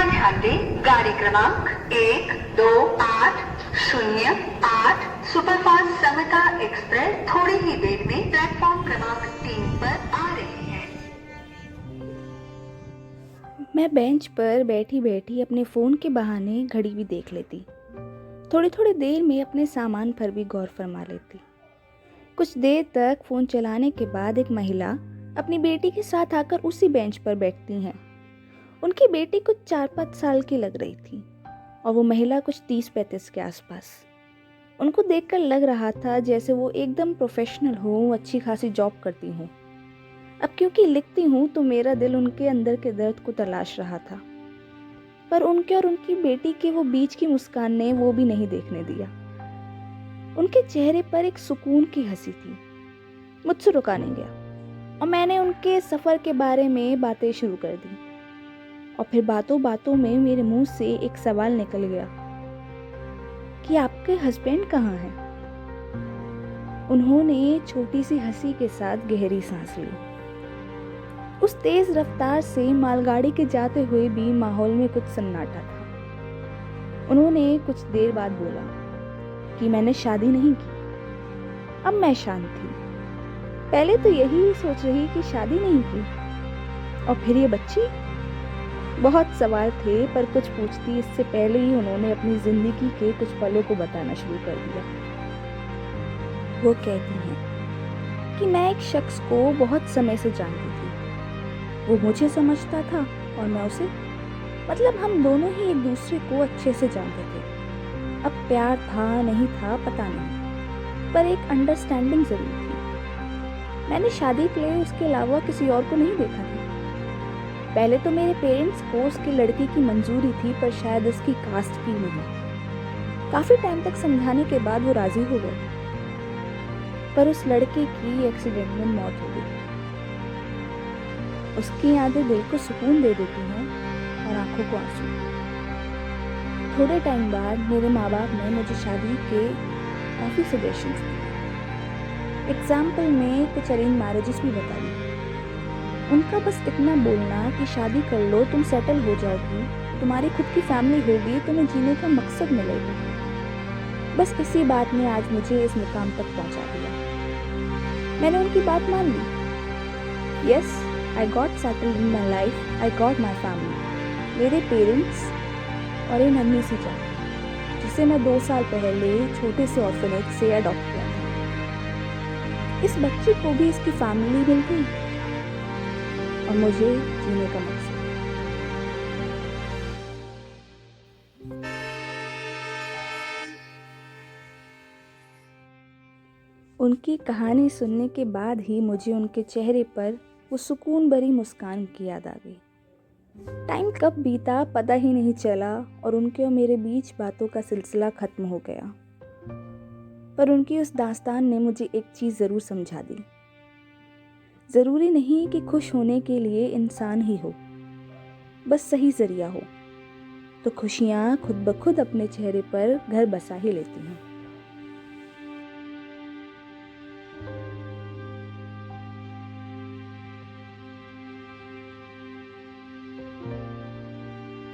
कृपया ध्यान दें, गाड़ी क्रमांक 128008 सुपरफास्ट समता एक्सप्रेस थोड़ी ही देर में प्लेटफॉर्म क्रमांक 3 पर आ रही है। मैं बेंच पर बैठी बैठी अपने फ़ोन के बहाने घड़ी भी देख लेती। थोड़ी थोड़ी देर में अपने सामान पर भी गौर फरमा लेती। कुछ देर तक फ़ोन चलाने के बाद एक महिला अपनी बेटी के साथ आकर उसी बेंच पर बैठती हैं। उनकी बेटी कुछ 4-5 साल की लग रही थी और वो महिला कुछ 30-35 के आसपास। उनको देखकर लग रहा था जैसे वो एकदम प्रोफेशनल हो, अच्छी खासी जॉब करती हूँ। अब क्योंकि लिखती हूँ तो मेरा दिल उनके अंदर के दर्द को तलाश रहा था, पर उनके और उनकी बेटी के वो बीच की मुस्कान ने वो भी नहीं देखने दिया। उनके चेहरे पर एक सुकून की हंसी थी। मुझसे रुका नहीं गया और मैंने उनके सफ़र के बारे में बातें शुरू कर दी और फिर बातों बातों में मेरे मुंह से एक सवाल निकल गया कि आपके हस्बैंड कहाँ हैं? उन्होंने छोटी सी हंसी के साथ गहरी सांस ली। उस तेज रफ्तार से मालगाड़ी के जाते हुए भी माहौल में कुछ सन्नाटा था। उन्होंने कुछ देर बाद बोला कि मैंने शादी नहीं की। अब मैं शांत थी। पहले तो यही सोच रही कि शादी नहीं की और फिर ये बच्ची। बहुत सवाल थे, पर कुछ पूछती इससे पहले ही उन्होंने अपनी जिंदगी के कुछ पलों को बताना शुरू कर दिया। वो कहती हैं कि मैं एक शख्स को बहुत समय से जानती थी। वो मुझे समझता था और मैं उसे, मतलब हम दोनों ही एक दूसरे को अच्छे से जानते थे। अब प्यार था नहीं था पता नहीं, पर एक अंडरस्टैंडिंग जरूर थी। मैंने शादी के लिए उसके अलावा किसी और को नहीं देखा था। पहले तो मेरे पेरेंट्स को उसकी लड़की की मंजूरी थी, पर शायद उसकी कास्ट की नहीं। काफी टाइम तक समझाने के बाद वो राजी हो गए, पर उस लड़के की एक्सीडेंट में मौत हो गई। उसकी यादें दिल को सुकून दे देती हैं और आंखों को आंसू। थोड़े टाइम बाद मेरे माँ बाप ने मुझे शादी के काफ़ी सजेशंस दिए। एग्जाम्पल में कुछ अरेंज मैरिजेस भी बता दी। उनका बस इतना बोलना कि शादी कर लो, तुम सेटल हो जाओगी, तुम्हारी खुद की फैमिली होगी, तुम्हें जीने का मकसद मिलेगा, बस इसी बात ने आज मुझे इस मुकाम तक पहुंचा दिया। मैंने उनकी बात मान ली। Yes, I got settled in my life, I got my family. मेरे पेरेंट्स और एक नन्ही सी जान जिसे मैं 2 साल पहले छोटे से ऑर्फनेज से अडॉप्ट किया था। इस बच्चे को भी इसकी फैमिली मिल गई और मुझे जीने का मकसद। उनकी कहानी सुनने के बाद ही मुझे उनके चेहरे पर वो सुकून भरी मुस्कान की याद आ गई। टाइम कब बीता पता ही नहीं चला और उनके और मेरे बीच बातों का सिलसिला खत्म हो गया। पर उनकी उस दास्तान ने मुझे एक चीज़ ज़रूर समझा दी। ज़रूरी नहीं कि खुश होने के लिए इंसान ही हो, बस सही ज़रिया हो तो खुशियाँ खुद ब खुद अपने चेहरे पर घर बसा ही लेती हैं।